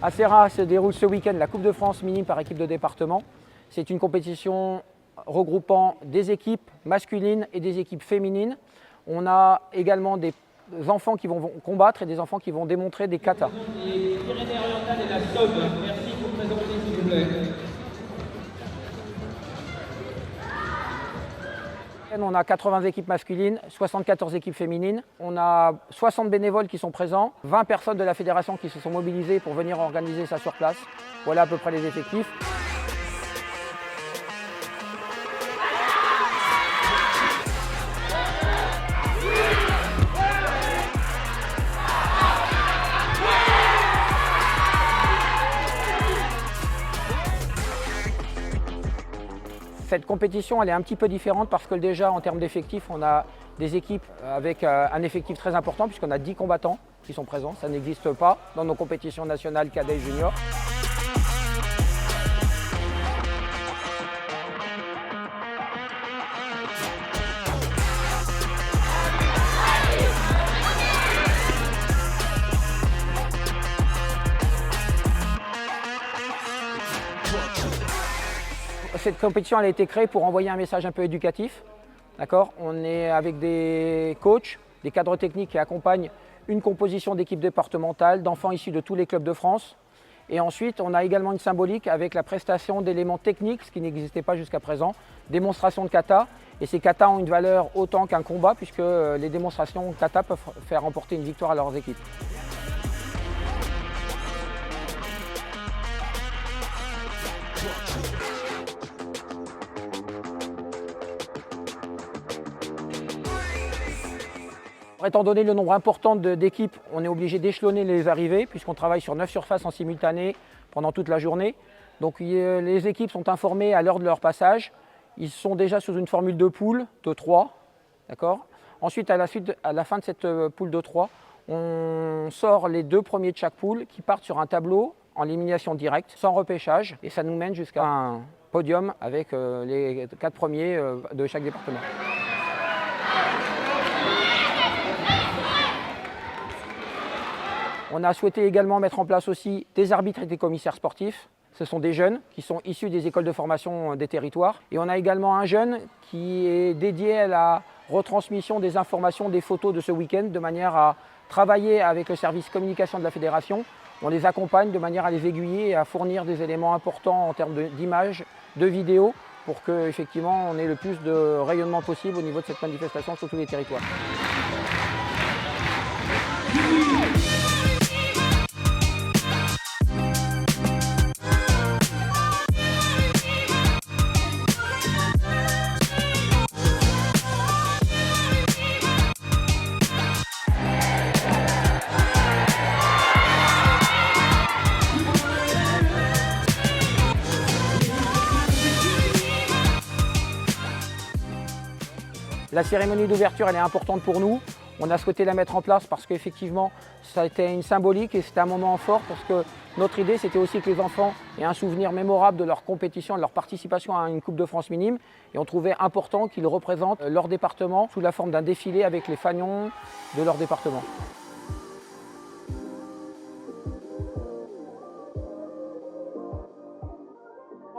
À Serra se déroule ce week-end la Coupe de France minime par équipe de département. C'est une compétition regroupant des équipes masculines et des équipes féminines. On a également des enfants qui vont combattre et des enfants qui vont démontrer des katas. Les Pyrénées-Orientales et la Somme, merci pour vous présenter s'il vous plaît. On a 80 équipes masculines, 74 équipes féminines. On a 60 bénévoles qui sont présents, 20 personnes de la fédération qui se sont mobilisées pour venir organiser ça sur place. Voilà à peu près les effectifs. Cette compétition, elle est un petit peu différente parce que déjà en termes d'effectifs, on a des équipes avec un effectif très important puisqu'on a 10 combattants qui sont présents. Ça n'existe pas dans nos compétitions nationales cadets et juniors. Cette compétition elle a été créée pour envoyer un message un peu éducatif. On est avec des coachs, des cadres techniques qui accompagnent une composition d'équipes départementales, d'enfants issus de tous les clubs de France. Et ensuite, on a également une symbolique avec la prestation d'éléments techniques, ce qui n'existait pas jusqu'à présent, démonstration de kata. Et ces katas ont une valeur autant qu'un combat, puisque les démonstrations de kata peuvent faire remporter une victoire à leurs équipes. Étant donné le nombre important d'équipes, on est obligé d'échelonner les arrivées puisqu'on travaille sur 9 surfaces en simultané pendant toute la journée. Donc les équipes sont informées à l'heure de leur passage. Ils sont déjà sous une formule de poule de 3. Ensuite, à la fin de cette poule de 3, on sort les 2 premiers de chaque poule qui partent sur un tableau en élimination directe, sans repêchage. Et ça nous mène jusqu'à un podium avec les 4 premiers de chaque département. On a souhaité également mettre en place aussi des arbitres et des commissaires sportifs. Ce sont des jeunes qui sont issus des écoles de formation des territoires. Et on a également un jeune qui est dédié à la retransmission des informations, des photos de ce week-end, de manière à travailler avec le service communication de la fédération. On les accompagne de manière à les aiguiller et à fournir des éléments importants en termes d'images, de vidéos, pour qu'effectivement on ait le plus de rayonnement possible au niveau de cette manifestation sur tous les territoires. La cérémonie d'ouverture, elle est importante pour nous. On a souhaité la mettre en place parce qu'effectivement, ça a été une symbolique et c'était un moment fort parce que notre idée, c'était aussi que les enfants aient un souvenir mémorable de leur compétition, de leur participation à une Coupe de France minime. Et on trouvait important qu'ils représentent leur département sous la forme d'un défilé avec les fanions de leur département.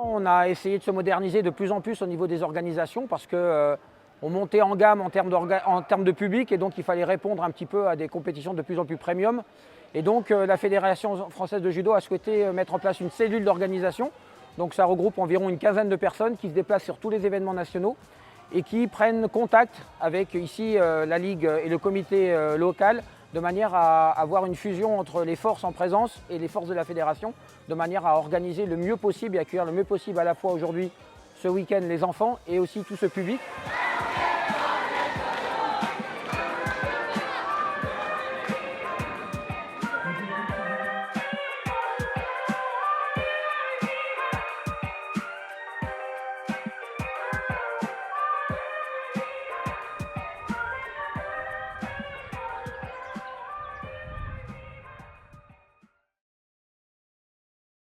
On a essayé de se moderniser de plus en plus au niveau des organisations parce que on montait en gamme en termes de public et donc il fallait répondre un petit peu à des compétitions de plus en plus premium. Et donc la Fédération française de judo a souhaité mettre en place une cellule d'organisation. Donc ça regroupe environ une quinzaine de personnes qui se déplacent sur tous les événements nationaux et qui prennent contact avec ici la Ligue et le comité local de manière à avoir une fusion entre les forces en présence et les forces de la Fédération, de manière à organiser le mieux possible et accueillir le mieux possible à la fois aujourd'hui ce week-end les enfants et aussi tout ce public.